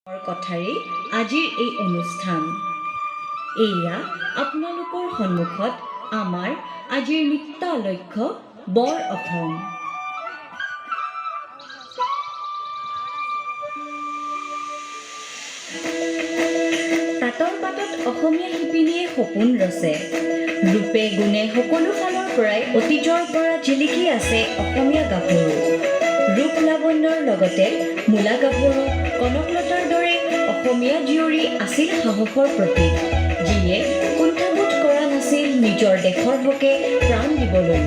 কথাৰে আজিৰ এই অনুষ্ঠান এয়া আপোনালোকৰ সন্মুখত আমাৰ আজিৰ নৃত্য লক্ষ্য বৰ অসম। তাঁতৰ পাতত অসমীয়া শিপিনীয়ে সপোন ৰচে। ৰূপে গুণে সকলো ফালৰ পৰাই অতীজৰ পৰা জিলিকি আছে অসমীয়া গাভৰু। ৰূপ লাৱণ্যৰ লগতে মূলা গাভৰু কনকলতাৰ দৰে অসমীয়া জীয়ৰী আছিল সাহসৰ প্ৰতীক, যিয়ে কুণ্ঠাবোধ কৰা নাছিল নিজৰ দেশৰ হকে প্ৰাণ দিবলৈ।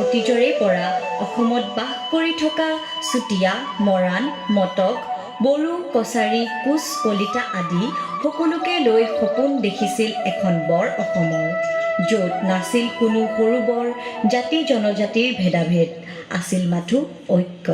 অতীজৰে পৰা অসমত বাস কৰি থকা চুতীয়া, মৰাণ, মটক, বড়ো, কছাৰী, কোচ, কলিতা আদি সকলোকে লৈ সপোন দেখিছিল এখন বৰ অসমৰ, য'ত নাছিল কোনো সৰু বৰ জাতি জনজাতিৰ ভেদাভেদ, আছিল মাথো ঐক্য।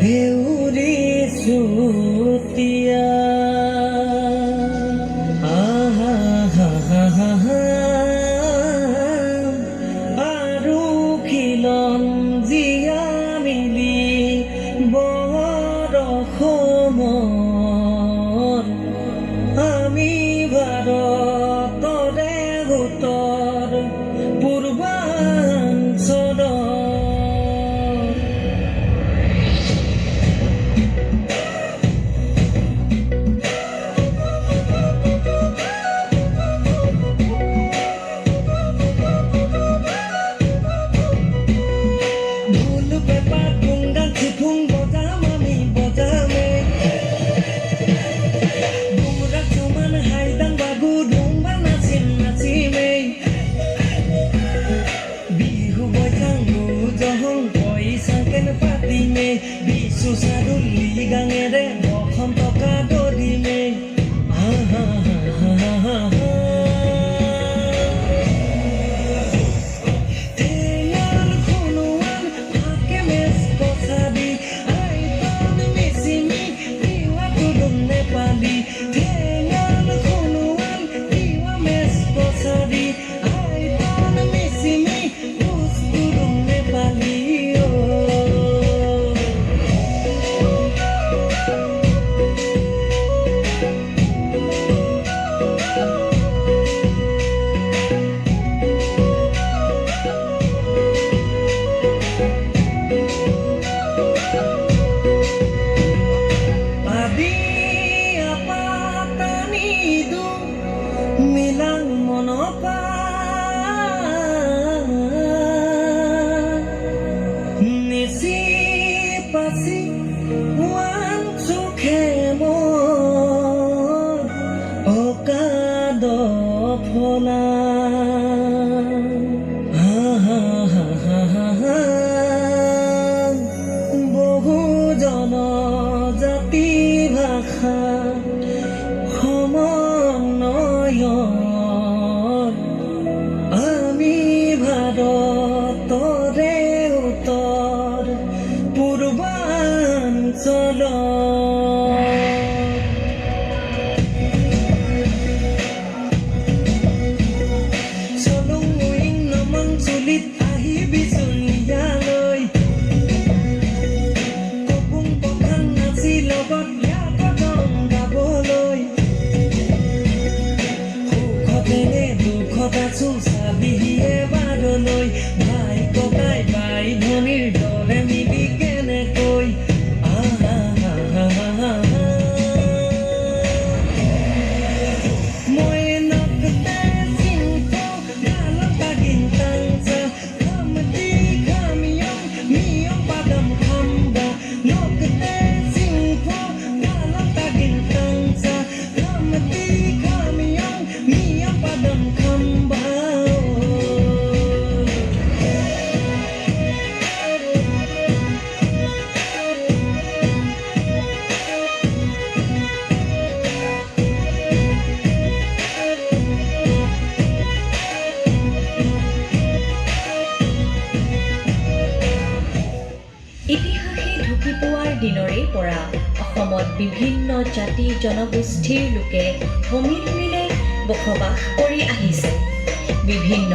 দেউৰী চুতীয়া আৰু খিলন জীয়া মিলি বৰ অসমৰ আমি ভাৰতৰে উত্তৰ পূৰ্বাঞ্চলৰ। Susaruli gangere bokhon toka dori me tenal khunuan ake mes বাচি ওৱান চোখে মোৰ অকাদ ফলা বহু জনজাতি ভাষা সমন্বয়ত আমি ভাৰতৰে উত্তৰ পূৰ্বাঞ্চল চলুং নমন চুলিত আহিবি চুলিয়ালৈ কপুং পখান নাচি লগত ইয়াকদম গাবলৈ সুখতেনে দুখত আছো চাবিহিয়ে বাৰলৈ ভাই ককাই বাই ভনীৰ দৰে মিলি কেনেকৈ মই নকতে চিংকো Galta গিন্তাংsa kamdi kamiyong miyong padam khamba nokte singko galata gintangsa kamdi kamiyong miyong padam khamba ইতিহাসে ঢুকি পোৱাৰ দিনৰে পৰা অসমত বিভিন্ন জাতি জনগোষ্ঠীৰ লোকে সমিলমিলে বসবাস কৰি আহিছে। বিভিন্ন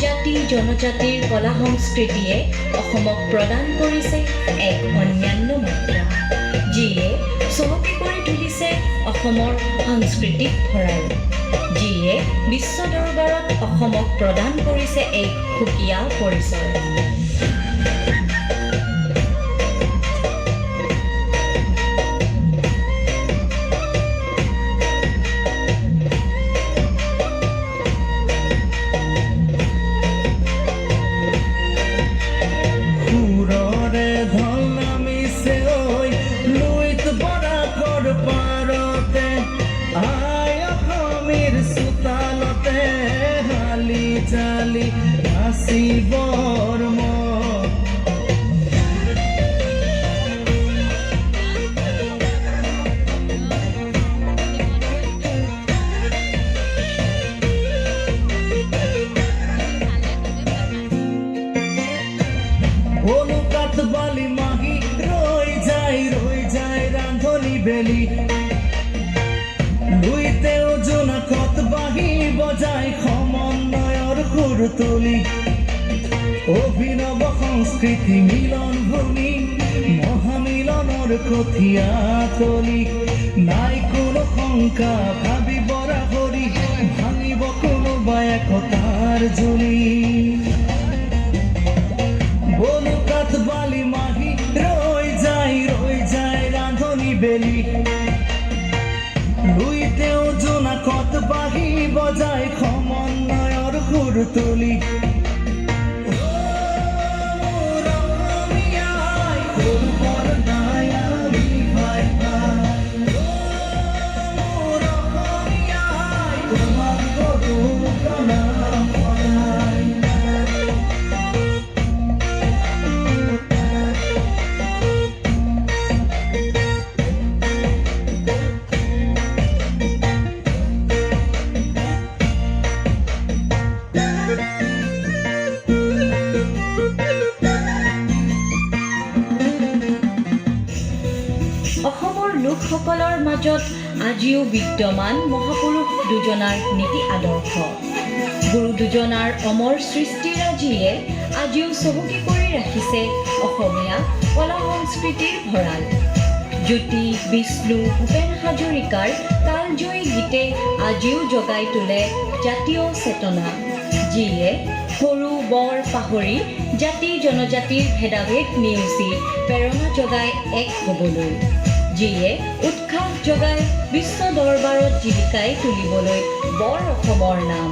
জাতি জনজাতিৰ কলা সংস্কৃতিয়ে অসমক প্ৰদান কৰিছে এক অন্যান্য মাত্ৰা, যিয়ে চহকী কৰি তুলিছে অসমৰ সাংস্কৃতিক ভঁৰাল, যিয়ে বিশ্ব দৰবাৰত অসমক প্ৰদান কৰিছে এক সুকীয়া পৰিচয়। সুৰৰে ঢল নামিছে ঐ লুইত বৰাকৰ পাৰতে আই অসমীৰ চোতালতে হালি জালি নাচিবৰ মন অনুকাত বালি মাহি ৰৈ যায় ৰান্ধনি বেলি লুইতেও জোনাকত বাহি বজাই সমন্বয়ৰ সুৰ তুলি অভিনৱ সংস্কৃতি মিলন ভূমি মহামিলনৰ কঠীয়া তলি নাই কোনো শংকা ভাবিবৰ হৰি ভাঙিব কোনোবা একতাৰ জুলি বনুকাত বালি মাহি ৰৈ যায় ৰান্ধনি বেলি লুইতেও জোনাকত বাহি বজাই সমন্বয়ৰ সুৰ তুলি অসমৰ লোকসকলৰ মাজত আজিও বিদ্যমান মহাপুৰুষ দুজনাৰ নীতি আদৰ্শ, গুৰু দুজনাৰ অমৰ সৃষ্টিৰাজিয়ে আজিও চহকী কৰি ৰাখিছে অসমীয়া কলা সংস্কৃতিৰ ভঁৰাল। জ্যোতি, বিষ্ণু, ভূপেন হাজৰিকাৰ কালজয়ী গীতে আজিও জগাই তোলে জাতীয় চেতনা, যিয়ে সৰু বৰ পাহৰি জাতি জনজাতিৰ ভেদাভেদ নেওচি প্ৰেৰণা জগাই এক হ'বলৈ, যিয়ে উৎসাহ জগাই বিশ্ব দৰবাৰত জিলিকাই তুলিবলৈ বৰ অসমৰ নাম।